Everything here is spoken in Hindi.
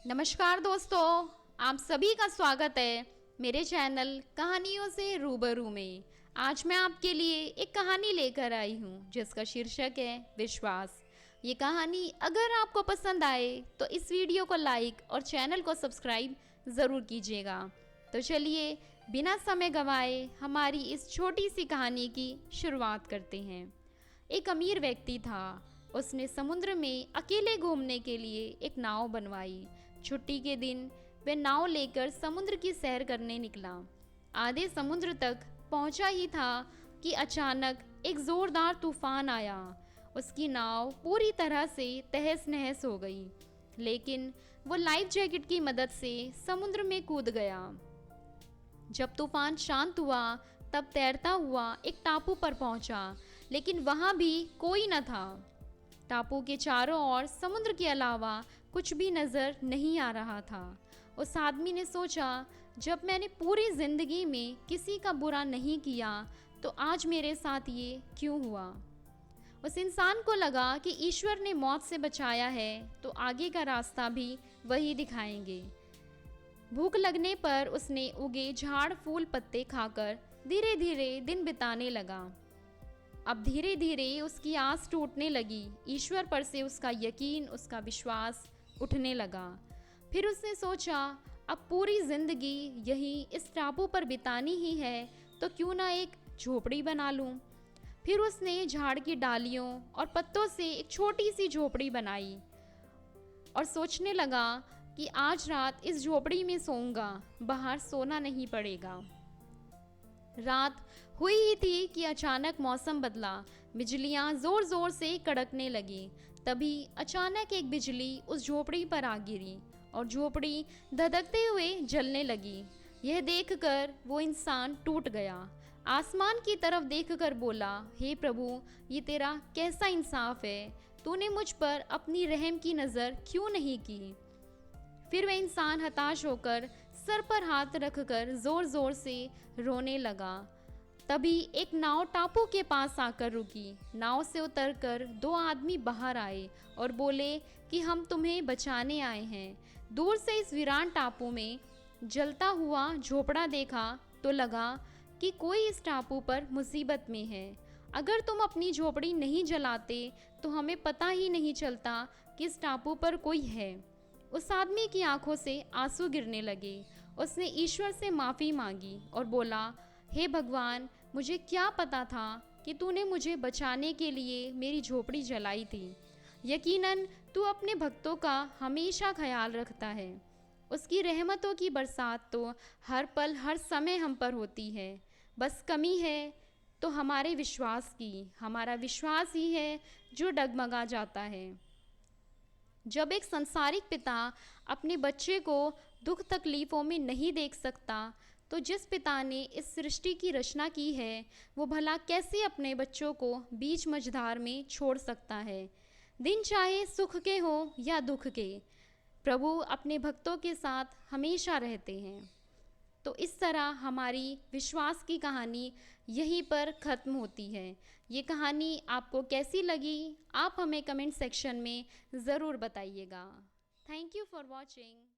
नमस्कार दोस्तों, आप सभी का स्वागत है मेरे चैनल कहानियों से रूबरू में। आज मैं आपके लिए एक कहानी लेकर आई हूँ जिसका शीर्षक है विश्वास। ये कहानी अगर आपको पसंद आए तो इस वीडियो को लाइक और चैनल को सब्सक्राइब ज़रूर कीजिएगा। तो चलिए बिना समय गंवाए हमारी इस छोटी सी कहानी की शुरुआत करते हैं। एक अमीर व्यक्ति था। उसने समुद्र में अकेले घूमने के लिए एक नाव बनवाई। छुट्टी के दिन वह नाव लेकर समुद्र की सैर करने निकला। आधे समुद्र तक पहुंचा ही था कि अचानक एक जोरदार तूफान आया। उसकी नाव पूरी तरह से तहस नहस हो गई, लेकिन वो लाइफ जैकेट की मदद से समुद्र में कूद गया। जब तूफान शांत हुआ तब तैरता हुआ एक टापू पर पहुंचा, लेकिन वहां भी कोई न था। टापू के चारों ओर समुद्र के अलावा कुछ भी नज़र नहीं आ रहा था। उस आदमी ने सोचा, जब मैंने पूरी ज़िंदगी में किसी का बुरा नहीं किया तो आज मेरे साथ ये क्यों हुआ। उस इंसान को लगा कि ईश्वर ने मौत से बचाया है तो आगे का रास्ता भी वही दिखाएंगे। भूख लगने पर उसने उगे झाड़ फूल पत्ते खाकर धीरे धीरे दिन बिताने लगा। अब धीरे धीरे उसकी आस टूटने लगी। ईश्वर पर से उसका यकीन, उसका विश्वास उठने लगा। फिर उसने सोचा, अब पूरी ज़िंदगी यही इस टापू पर बितानी ही है तो क्यों ना एक झोपड़ी बना लूं। फिर उसने झाड़ की डालियों और पत्तों से एक छोटी सी झोपड़ी बनाई और सोचने लगा कि आज रात इस झोपड़ी में सोऊंगा, बाहर सोना नहीं पड़ेगा। रात हुई ही थी कि अचानक मौसम बदला। बिजलियां जोर जोर से कड़कने लगी। तभी अचानक एक बिजली उस झोपड़ी पर आ गिरी और झोपड़ी धधकते हुए जलने लगी। यह देखकर वो इंसान टूट गया। आसमान की तरफ देखकर बोला, हे प्रभु, ये तेरा कैसा इंसाफ है। तूने मुझ पर अपनी रहम की नज़र क्यों नहीं की। फिर वह इंसान हताश होकर सर पर हाथ रखकर जोर जोर से रोने लगा। तभी एक नाव टापू के पास आकर रुकी। नाव से उतरकर दो आदमी बाहर आए और बोले कि हम तुम्हें बचाने आए हैं। दूर से इस वीरान टापू में जलता हुआ झोपड़ा देखा तो लगा कि कोई इस टापू पर मुसीबत में है। अगर तुम अपनी झोपड़ी नहीं जलाते तो हमें पता ही नहीं चलता कि इस टापू पर कोई है। उस आदमी की आंखों से आंसू गिरने लगे। उसने ईश्वर से माफ़ी मांगी और बोला, हे भगवान, मुझे क्या पता था कि तूने मुझे बचाने के लिए मेरी झोपड़ी जलाई थी। यकीनन तू अपने भक्तों का हमेशा ख्याल रखता है। उसकी रहमतों की बरसात तो हर पल हर समय हम पर होती है। बस कमी है तो हमारे विश्वास की। हमारा विश्वास ही है जो डगमगा जाता है। जब एक संसारिक पिता अपने बच्चे को दुख तकलीफ़ों में नहीं देख सकता तो जिस पिता ने इस सृष्टि की रचना की है वो भला कैसे अपने बच्चों को बीच मझधार में छोड़ सकता है। दिन चाहे सुख के हो या दुख के, प्रभु अपने भक्तों के साथ हमेशा रहते हैं। तो इस तरह हमारी विश्वास की कहानी यहीं पर ख़त्म होती है। ये कहानी आपको कैसी लगी आप हमें कमेंट सेक्शन में ज़रूर बताइएगा। Thank you for watching.